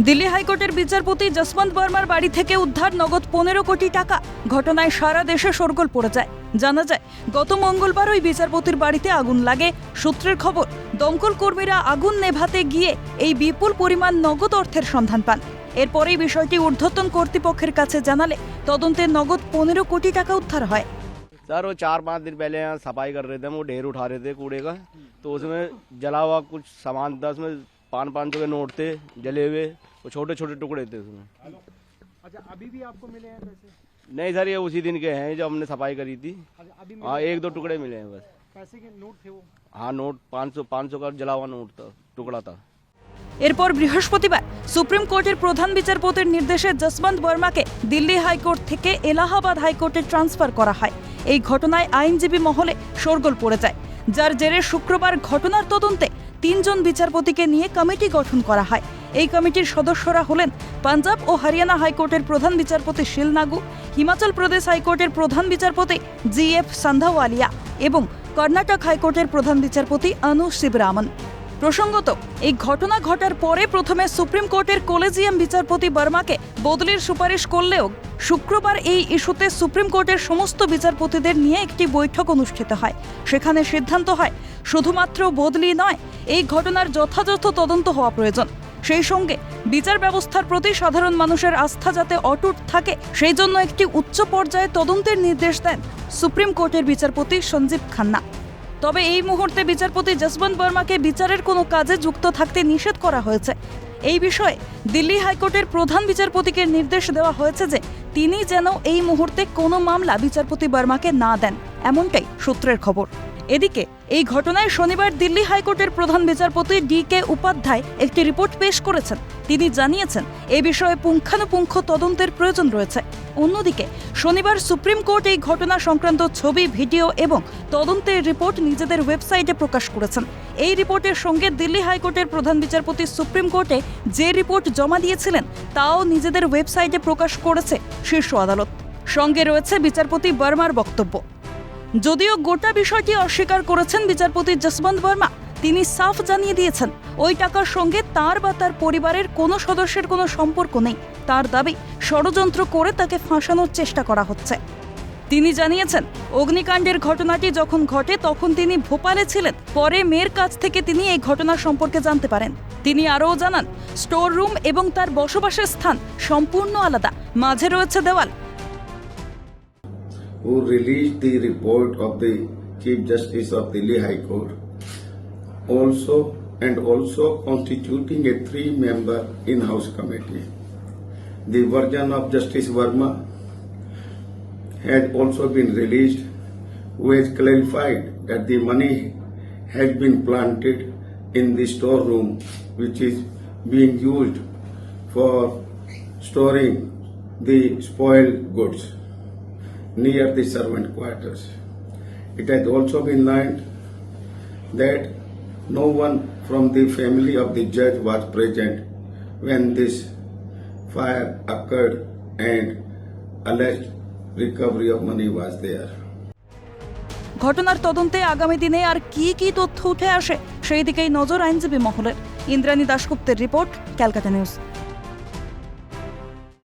দিল্লি হাইকোর্টের বিচারপতি যশবন্ত বর্মার বাড়ি থেকে উদ্ধার নগদ 15 কোটি টাকা। ঘটনায় সারা দেশে শোরগোল পড়ে যায়। জানা যায়, গত মঙ্গলবার ওই বিচারপতির বাড়িতে আগুন লাগে। সূত্রের খবর, দমকল কর্মীরা আগুন নেভাতে গিয়ে এই বিপুল পরিমাণ নগদ অর্থের সন্ধান পান। এরপরেই বিষয়টি ঊর্ধ্বতন কর্তৃপক্ষের কাছে জানালে তদন্তে নগদ 15 কোটি টাকা উদ্ধার হয়। सर वो 4-5 दिन पहले यहाँ सफाई कर रहे थे, वो ढेर उठा रहे थे कूड़े का, तो उसमें जला हुआ कुछ सामान था। उसमें 500 के नोट थे जले हुए, वो छोटे छोटे टुकड़े थे उसमें। अच्छा, अभी भी आपको मिले हैं पैसे? नहीं सर, ये उसी दिन के हैं जो हमने सफाई करी थी। अच्छा, अभी हाँ, 1-2 टुकड़े मिले हैं बस। पैसे के नोट थे वो? हाँ, नोट 500 का जला हुआ नोट था, टुकड़ा था। এরপর বৃহস্পতিবার সুপ্রিম কোর্টের প্রধান বিচারপতির নির্দেশে যশবন্ত বর্মাকে দিল্লি হাইকোর্ট থেকে এলাহাবাদ হাইকোর্টে ট্রান্সফার করা হয়। এই ঘটনায় আইনজীবী মহলে শোরগোল পড়ে যায়, যার জেরে শুক্রবার ঘটনার তদন্তে 3 জন বিচারপতিকে নিয়ে কমিটি গঠন করা হয়। এই কমিটির সদস্যরা হলেন পাঞ্জাব ও হরিয়ানা হাইকোর্টের প্রধান বিচারপতি শিল নাগু, হিমাচল প্রদেশ হাইকোর্টের প্রধান বিচারপতি GF সান্ধাওয়ালিয়া এবং কর্ণাটক হাইকোর্টের প্রধান বিচারপতি অনু শিবরামন। প্রসঙ্গত, এই ঘটনা ঘটার পরে প্রথমে সুপ্রিম কোর্টের কলেজিয়াম বিচারপতি বর্মাকে বদলির সুপারিশ করলেও শুক্রবার এই ইস্যুতে সুপ্রিম কোর্টের সমস্ত বিচারপতিদের নিয়ে একটি বৈঠক অনুষ্ঠিত হয়। সেখানে সিদ্ধান্ত হয় শুধুমাত্র বদলি নয়, এই ঘটনার যথাযথ তদন্ত হওয়া প্রয়োজন। সেই সঙ্গে বিচার ব্যবস্থার প্রতি সাধারণ মানুষের আস্থা যাতে অটুট থাকে, সেই জন্য একটি উচ্চ পর্যায়ে তদন্তের নির্দেশ দেন সুপ্রিম কোর্টের বিচারপতি সঞ্জীব খান্না। তবে এই মুহূর্তে বিচারপতি যশবন্ত বর্মাকে বিচারের কোনো কাজে যুক্ত থাকতে নিষেধ করা হয়েছে। এই বিষয়ে দিল্লি হাইকোর্টের প্রধান বিচারপতিকে নির্দেশ দেওয়া হয়েছে যে তিনি যেন এই মুহূর্তে কোনো মামলা বিচারপতি বর্মাকে না দেন, এমনটাই সূত্রের খবর। এদিকে এই ঘটনায় শনিবার দিল্লি হাইকোর্টের প্রধান বিচারপতি DK উপাধ্যায় একটি রিপোর্ট পেশ করেছেন। তিনি জানিয়েছেন, এই বিষয়ে পুঙ্খানুপুঙ্খ তদন্তের প্রয়োজন রয়েছে। অন্যদিকে শনিবার সুপ্রিম কোর্ট এই ঘটনা সংক্রান্ত ছবি, ভিডিও এবং তদন্তের রিপোর্ট নিজেদের ওয়েবসাইটে প্রকাশ করেছেন। এই রিপোর্টের সঙ্গে দিল্লি হাইকোর্টের প্রধান বিচারপতি সুপ্রিম কোর্টে যে রিপোর্ট জমা দিয়েছিলেন তাও নিজেদের ওয়েবসাইটে প্রকাশ করেছে শীর্ষ আদালত। সঙ্গে রয়েছে বিচারপতি বর্মার বক্তব্য। যদিও গোটা বিষয়টি অস্বীকার করেছেন বিচারপতি যশবন্ত বর্মা, তিনি সাফ জানিয়ে দিয়েছেন ওই টাকার সঙ্গে তার বা তার পরিবারের কোনো সদস্যের কোনো সম্পর্ক নেই। তার দাবি, ষড়যন্ত্র করে তাকে ফাঁসানোর চেষ্টা করা হচ্ছে। তিনি জানিয়েছেন, অগ্নিকাণ্ডের ঘটনাটি যখন ঘটে তখন তিনি ভোপালে ছিলেন। পরে মেয়ের কাছ থেকে তিনি এই ঘটনার সম্পর্কে জানতে পারেন। তিনি আরও জানান, স্টোর রুম এবং তার বসবাসের স্থান সম্পূর্ণ আলাদা, মাঝে রয়েছে দেওয়াল। Who released the report of the Chief Justice of Delhi High Court, also constituting a 3-member in-house committee. The version of Justice Verma had also been released, who has clarified that the money has been planted in the storeroom, which is being used for storing the spoiled goods near the servant quarters. It has also been learned that no one from the family of the judge was present when this fire occurred and alleged recovery of money was there. ঘটনার তদন্তে আগামী দিনে আর কি কি তথ্য উঠে আসে সেই দিকেই নজর আইনজীবী মহলের। ইন্দ্রাণী দাশগুপ্তের রিপোর্ট, ক্যালকাটা নিউজ।